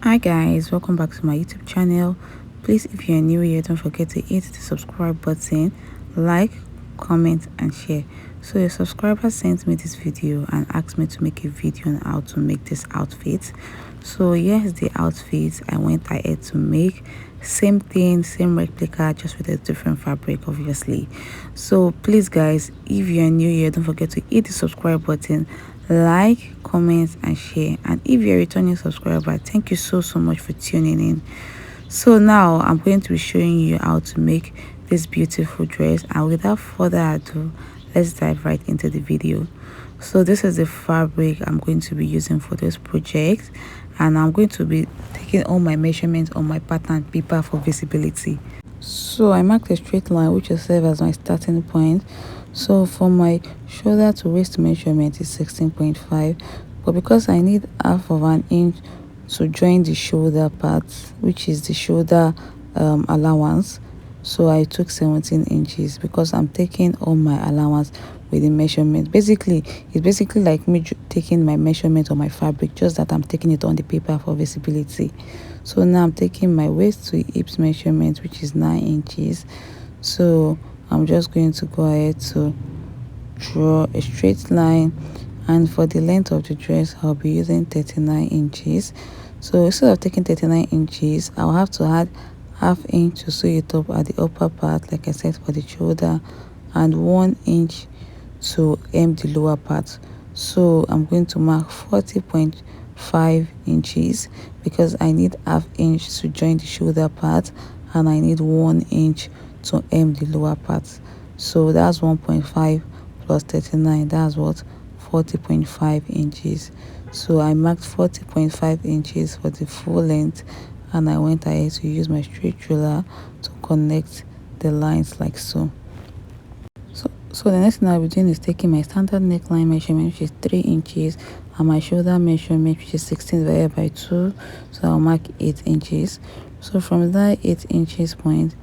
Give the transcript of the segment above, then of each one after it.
Hi guys, welcome back to my YouTube channel. Please, if you are new here, don't forget to hit the subscribe button, like, comment and share. So a subscriber sent me this video and asked me to make a video on how to make this outfit. So here's the outfit I went ahead to make. Same thing, same replica, just with a different fabric, obviously. So please guys, if you are new here, don't forget to hit the subscribe button, like, comment and share. And if you're a returning subscriber, thank you so much for tuning in. So now I'm going to be showing you how to make this beautiful dress, and without further ado, let's dive right into the video. So this is the fabric I'm going to be using for this project, and I'm going to be taking all my measurements on my pattern paper for visibility. So I marked a straight line which will serve as my starting point. So for my shoulder to waist measurement is 16.5, but because I need half of an inch to join the shoulder part, which is the shoulder allowance, so I took 17 inches because I'm taking all my allowance with the measurement. Basically, it's basically like me taking my measurement on my fabric, just that I'm taking it on the paper for visibility. So now I'm taking my waist to hips measurement, which is 9 inches. So I'm just going to go ahead to draw a straight line, and for the length of the dress I'll be using 39 inches. So instead of taking 39 inches, I'll have to add half inch to sew it up at the upper part, like I said, for the shoulder, and 1 inch to hem the lower part. So I'm going to mark 40.5 inches because I need half inch to join the shoulder part, and I need 1 inch to hem the lower part. So that's 1.5 plus 39, that's what, 40.5 inches. So I marked 40.5 inches for the full length, and I went ahead to use my straight ruler to connect the lines like so. So the next thing I'll be doing is taking my standard neckline measurement, which is 3 inches, and my shoulder measurement, which is 16 divided by 2, so I'll mark 8 inches. So from that 8 inches point,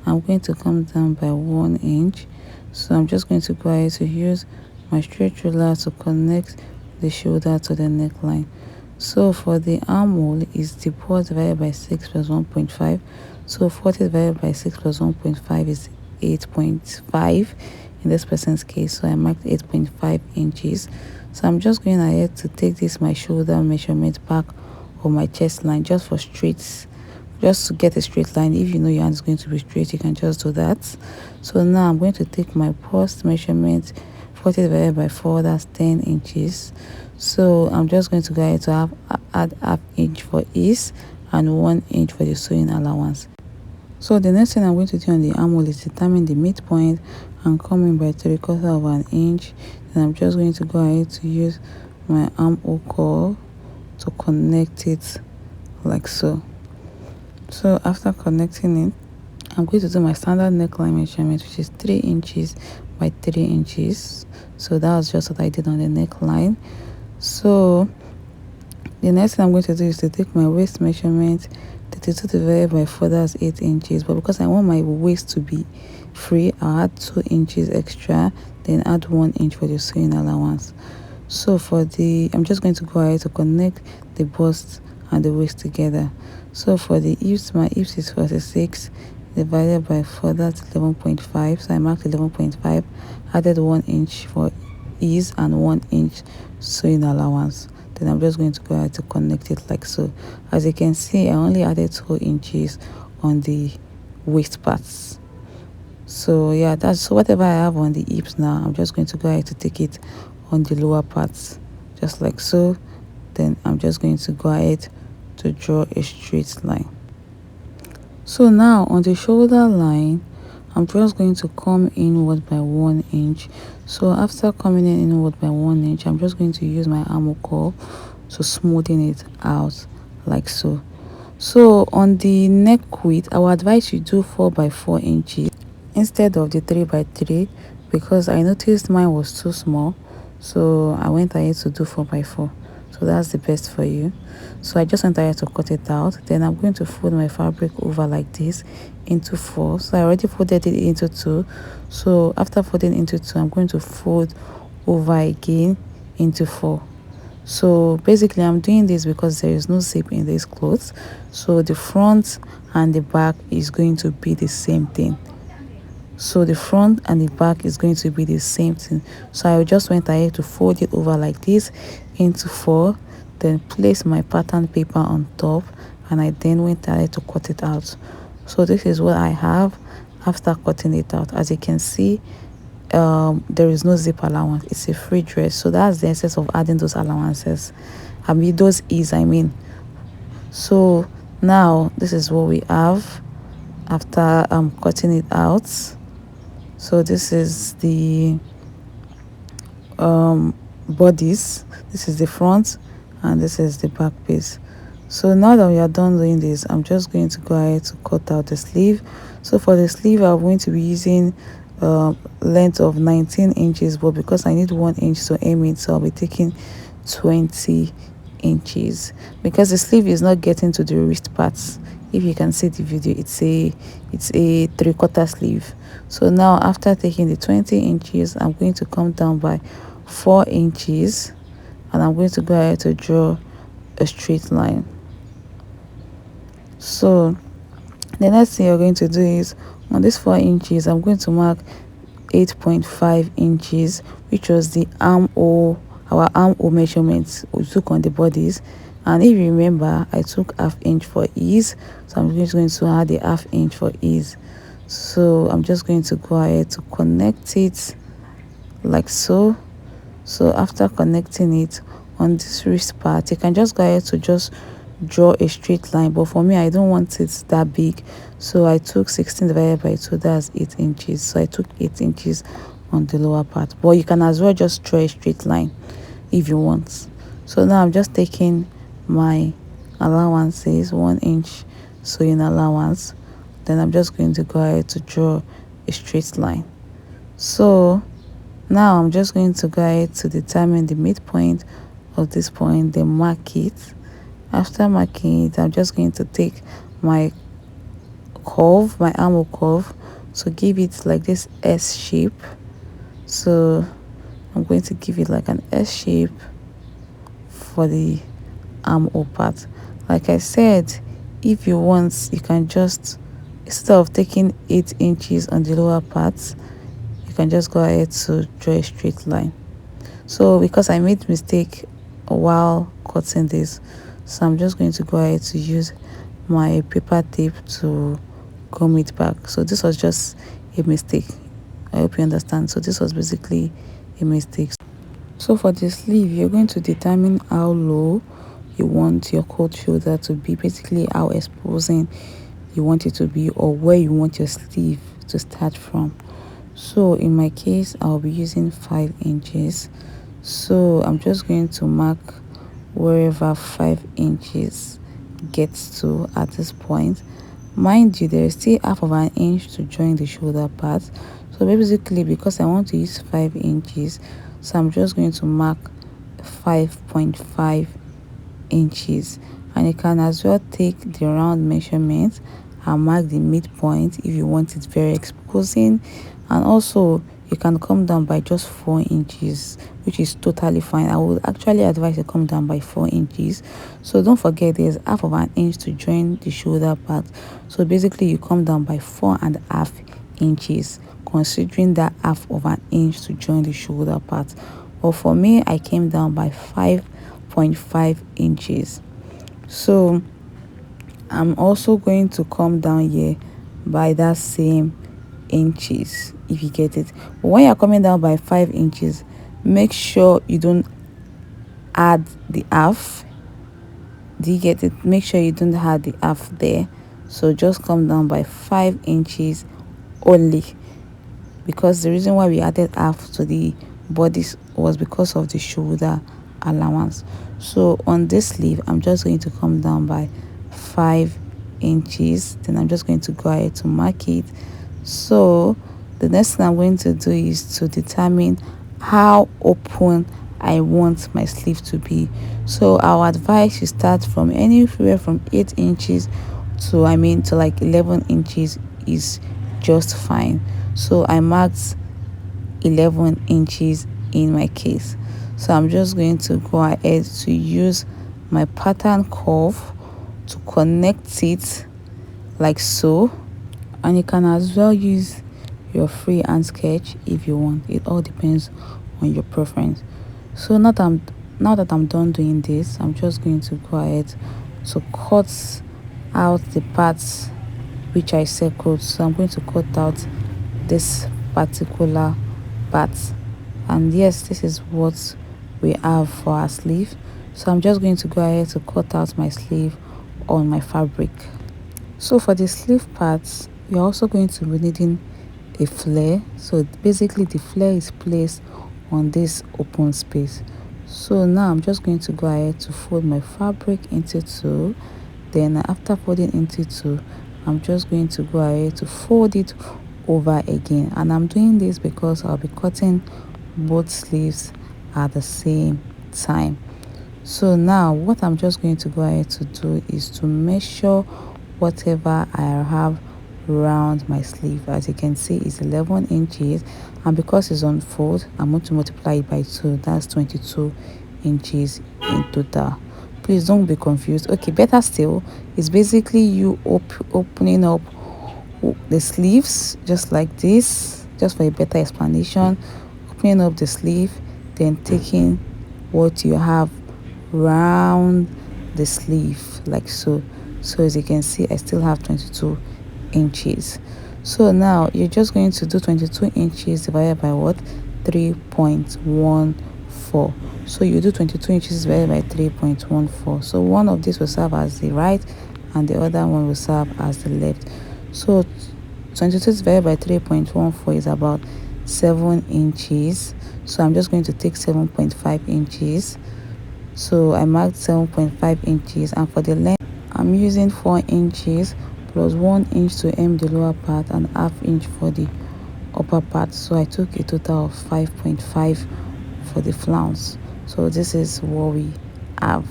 I'm going to come down by 1 inch. So I'm just going to go ahead to use my straight ruler to connect the shoulder to the neckline. So for the armhole is the bust divided by 6 plus 1.5. So 40 divided by 6 plus 1.5 is 8.5 in this person's case. So I marked 8.5 inches. So I'm just going ahead to take this my shoulder measurement back on my chest line, just for straight, just to get a straight line. If you know your hand is going to be straight, you can just do that. So now I'm going to take my bust measurement, 40 divided by 4, that's 10 inches. So I'm just going to go ahead to add half inch for ease and 1 inch for the sewing allowance. So the next thing I'm going to do on the armhole is determine the midpoint and come in by 3/4 of an inch. Then I'm just going to go ahead to use my armhole core to connect it like so. So after connecting it, I'm going to do my standard neckline measurement, which is 3 inches by 3 inches. So that was just what I did on the neckline. So the next thing I'm going to do is to take my waist measurement, 32 divided by 4, that's 8 inches. But because I want my waist to be free, I'll add 2 inches extra, then add 1 inch for the sewing allowance. So for the, I'm just going to go ahead to connect the bust and the waist together. So for the hips, my hips is 46 divided by 4, that's 11.5. So I marked 11.5, added 1 inch for ease and 1 inch sewing allowance. Then I'm just going to go ahead to connect it like so. As you can see, I only added 2 inches on the waist parts. So yeah, that's, so whatever I have on the hips now, I'm just going to go ahead to take it on the lower parts, just like so. Then I'm just going to go ahead to draw a straight line. So now on the shoulder line, I'm just going to come inward by 1 inch. So after coming inward by 1 inch, I'm just going to use my armhole core to smoothen it out like so. So on the neck width, I would advise you do 4 by 4 inches instead of the 3 by 3, because I noticed mine was too small. So I went ahead to do 4 by 4. So that's the best for you. So I just went ahead to cut it out. Then I'm going to fold my fabric over like this into 4. So I already folded it into 2. So after folding into 2, I'm going to fold over again into 4. So basically I'm doing this because there is no zip in this clothes, so the front and the back is going to be the same thing. So the front and the back is going to be the same thing. So I just went ahead to fold it over like this into four, then place my pattern paper on top, and I then went ahead to cut it out. So this is what I have after cutting it out. As you can see, there is no zip allowance. It's a free dress, so that's the essence of adding those allowances. I mean those ease, I mean. So now this is what we have after cutting it out. So this is the bodies, this is the front, and this is the back piece. So now that we are done doing this, I'm just going to go ahead to cut out the sleeve. So for the sleeve, I'm going to be using length of 19 inches, but because I need 1 inch to aim it, so I'll be taking 20 inches, because the sleeve is not getting to the wrist parts. If you can see the video, it's a 3/4 sleeve. So now after taking the 20 inches, I'm going to come down by 4 inches, and I'm going to go ahead to draw a straight line. So the next thing you're going to do is, on this 4 inches, I'm going to mark 8.5 inches, which was the armhole, our armhole measurements we took on the bodies. And if you remember, I took ½ inch for ease, so I'm just going to add the ½ inch for ease. So I'm just going to go ahead to connect it like so. So after connecting it on this wrist part, you can just go ahead to just draw a straight line, but for me I don't want it that big, so I took 16 divided by 2, that's 8 inches. So I took 8 inches on the lower part, but you can as well just draw a straight line if you want. So now I'm just taking my allowances, 1 inch sewing allowance, then I'm just going to go ahead to draw a straight line. So now I'm just going to go ahead to determine the midpoint of this point, then mark it. After marking it, I'm just going to take my curve, my armhole curve, so give it like this S shape. So I'm going to give it like an S shape for the armhole part. Like I said, if you want, you can just, instead of taking 8 inches on the lower part, you can just go ahead to draw a straight line. So because I made mistake while cutting this, so I'm just going to go ahead to use my paper tape to gum it back. So this was just a mistake. I hope you understand. So this was basically a mistake. So for the sleeve, you're going to determine how low you want your coat shoulder to be, basically how exposing you want it to be, or where you want your sleeve to start from. So in my case, I'll be using 5 inches. So I'm just going to mark wherever 5 inches gets to at this point. Mind you, there is still ½ of an inch to join the shoulder part. So basically, because I want to use 5 inches, so I'm just going to mark 5.5 inches. And you can as well take the round measurement and mark the midpoint if you want it very exposing. And also you can come down by just 4 inches, which is totally fine. I would actually advise you come down by 4 inches. So don't forget, there's ½ of an inch to join the shoulder part. So basically you come down by 4.5 inches, considering that ½ of an inch to join the shoulder part. But for me, I came down by 5.5 inches. So I'm also going to come down here by that same inches, if you get it. But when you're coming down by 5 inches, make sure you don't add the half. Do you get it? Make sure you don't add the half there. So just come down by 5 inches only, because the reason why we added half to the bodies was because of the shoulder allowance. So on this sleeve, I'm just going to come down by 5 inches, then I'm just going to go ahead to mark it. So the next thing I'm going to do is to determine how open I want my sleeve to be. So our advice, you start from anywhere from 8 inches to like 11 inches is just fine. So I marked 11 inches in my case. So I'm just going to go ahead to use my pattern curve to connect it like so. And you can as well use your freehand sketch if you want. It all depends on your preference. So now that I'm done doing this, I'm just going to go ahead to cut out the parts which I circled. So I'm going to cut out this particular part, and yes, this is what we have for our sleeve. So I'm just going to go ahead to cut out my sleeve on my fabric. So for the sleeve parts, you're also going to be needing a flare. So basically the flare is placed on this open space. So now I'm just going to go ahead to fold my fabric into two. Then after folding into two, I'm just going to go ahead to fold it over again. And I'm doing this because I'll be cutting both sleeves at the same time. So now what I'm just going to go ahead to do is to measure whatever I have around my sleeve. As you can see, it's 11 inches, and because it's on fold, I'm going to multiply it by 2. That's 22 inches in total. Please don't be confused. Okay, better still, it's basically you opening up the sleeves just like this, just for a better explanation. Opening up the sleeve, then taking what you have round the sleeve like so. So as you can see, I still have 22 inches. So now you're just going to do 22 inches divided by what? 3.14. So you do 22 inches divided by 3.14. So one of these will serve as the right and the other one will serve as the left. So 22 divided by 3.14 is about 7 inches. So I'm just going to take 7.5 inches. So I marked 7.5 inches, and for the length I'm using 4 inches plus 1 inch to hem the lower part and ½ inch for the upper part. So I took a total of 5.5 for the flounce. So this is what we have.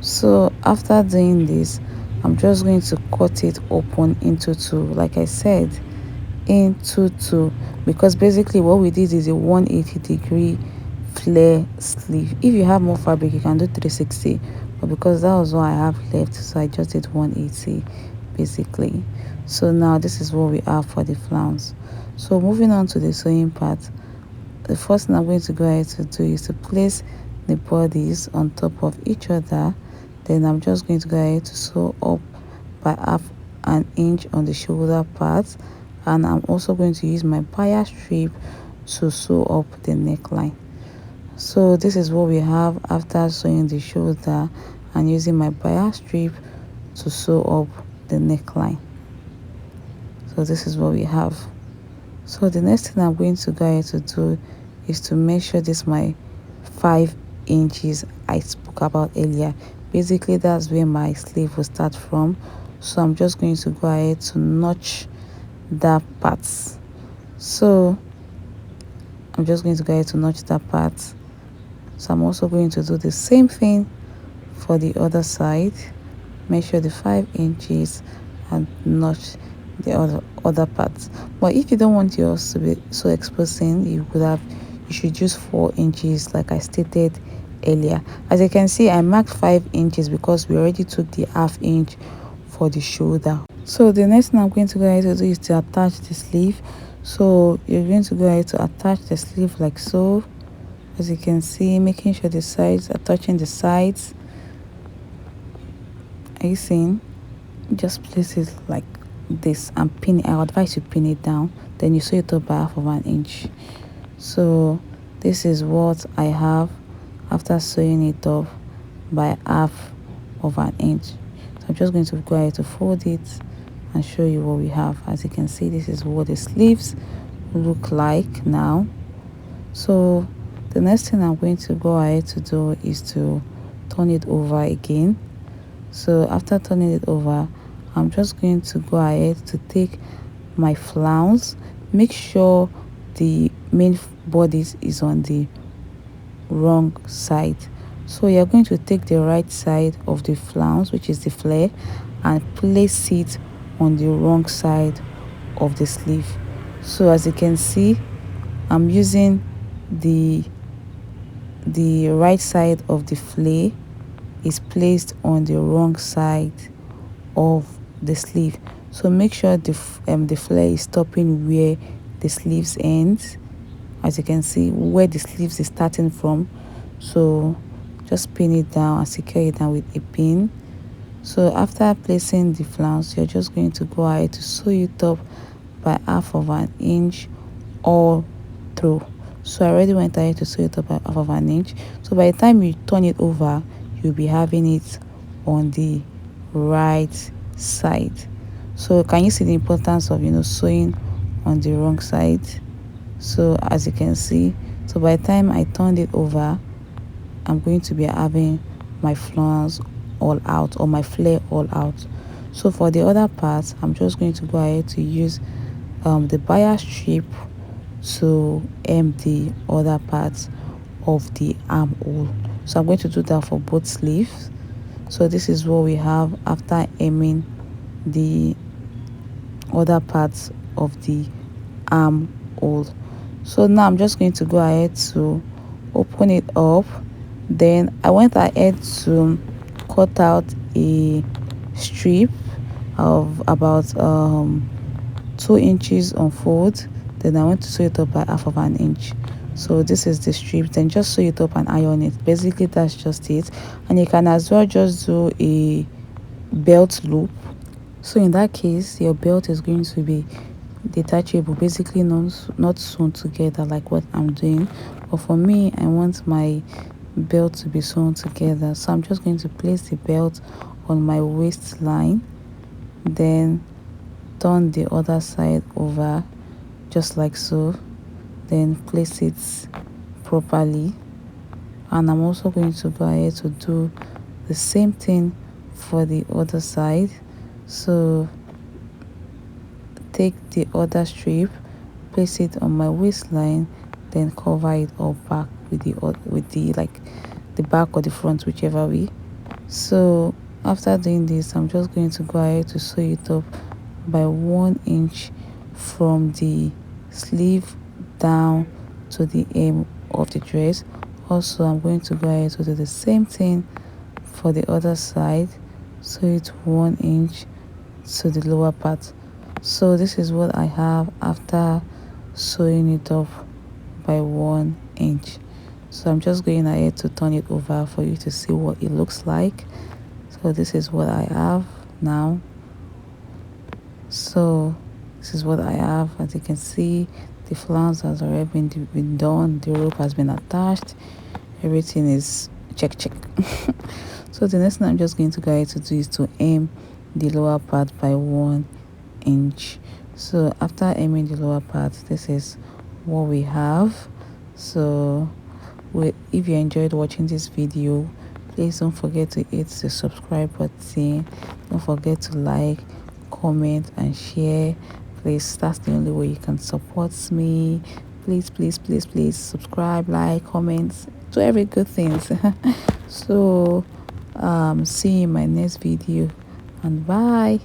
So after doing this, I'm just going to cut it open into two, like I said, into two, because basically what we did is a 180-degree flare sleeve. If you have more fabric, you can do 360, but because that was what I have left, so I just did 180 basically. So now this is what we have for the flounce. So moving on to the sewing part, the first thing I'm going to go ahead to do is to place the bodies on top of each other. Then I'm just going to go ahead to sew up by ½ inch on the shoulder part, and I'm also going to use my bias strip to sew up the neckline. So this is what we have after sewing the shoulder and using my bias strip to sew up the neckline. So this is what we have. So the next thing I'm going to go ahead to do is to measure this my 5 inches I spoke about earlier. Basically that's where my sleeve will start from. So I'm just going to go ahead to notch that part. So I'm just going to go ahead to notch that part. So I'm also going to do the same thing for the other side. Measure the 5 inches and notch the other parts. But if you don't want yours to be so exposing, you should use 4 inches like I stated earlier. As you can see, I marked 5 inches because we already took the ½ inch for the shoulder. So the next thing I'm going to go ahead to do is to attach the sleeve. So you're going to go ahead to attach the sleeve like so. As you can see, making sure the sides are touching the sides. Are you seeing? Just place it like this and pin it. I advise you pin it down, then you sew it up by ½ inch. So this is what I have after sewing it up by ½ inch. So I'm just going to go ahead to fold it and show you what we have. As you can see, this is what the sleeves look like now. So the next thing I'm going to go ahead to do is to turn it over again. So after turning it over, I'm just going to go ahead to take my flounce. Make sure the main body is on the wrong side. So you're going to take the right side of the flounce, which is the flare, and place it on the wrong side of the sleeve. So as you can see, I'm using the the right side of the flare is placed on the wrong side of the sleeve. So make sure the flare is stopping where the sleeves ends, as you can see where the sleeves is starting from. So just pin it down and secure it down with a pin. So after placing the flounce, you're just going to go ahead to sew it up by 1/2 inch all through. So I already went ahead to sew it up by 1/2 inch. So by the time you turn it over, you'll be having it on the right side. So can you see the importance of sewing on the wrong side? So as you can see, so by the time I turned it over, I'm going to be having my flounce all out, or my flare all out. So for the other part, I'm just going to go ahead to use the bias strip to hem the other parts of the armhole. So I'm going to do that for both sleeves. So this is what we have after hemming the other parts of the armhole. So now I'm just going to go ahead to open it up. Then I went ahead to cut out a strip of about 2 inches on fold. Then I went to sew it up by 1/2 inch. So this is the strip. Then just sew it up and iron it. Basically that's just it. And you can as well just do a belt loop. So in that case, your belt is going to be detachable, basically not sewn together like what I'm doing. But for me, I want my belt to be sewn together. So I'm just going to place the belt on my waistline, then turn the other side over just like so, then place it properly. And I'm also going to go ahead to do the same thing for the other side. So take the other strip, place it on my waistline, then cover it up back with the like the back or the front, whichever way. So after doing this, I'm just going to go ahead to sew it up by 1 inch from the sleeve down to the hem of the dress. Also, I'm going to go ahead to do the same thing for the other side. Sew it 1 inch to the lower part. So this is what I have after sewing it up by 1 inch. So I'm just going ahead to turn it over for you to see what it looks like. So this is what I have now. So this is what I have. As you can see, the flounce has already been done. The rope has been attached. Everything is check. So the next thing I'm just going to go ahead to do is to hem the lower part by 1 inch. So after hemming the lower part, this is what we have. So if you enjoyed watching this video, please don't forget to hit the subscribe button. Don't forget to like, comment and share. Please, that's the only way you can support me. Please subscribe, like, comment, do every good things. So see you in my next video, and bye.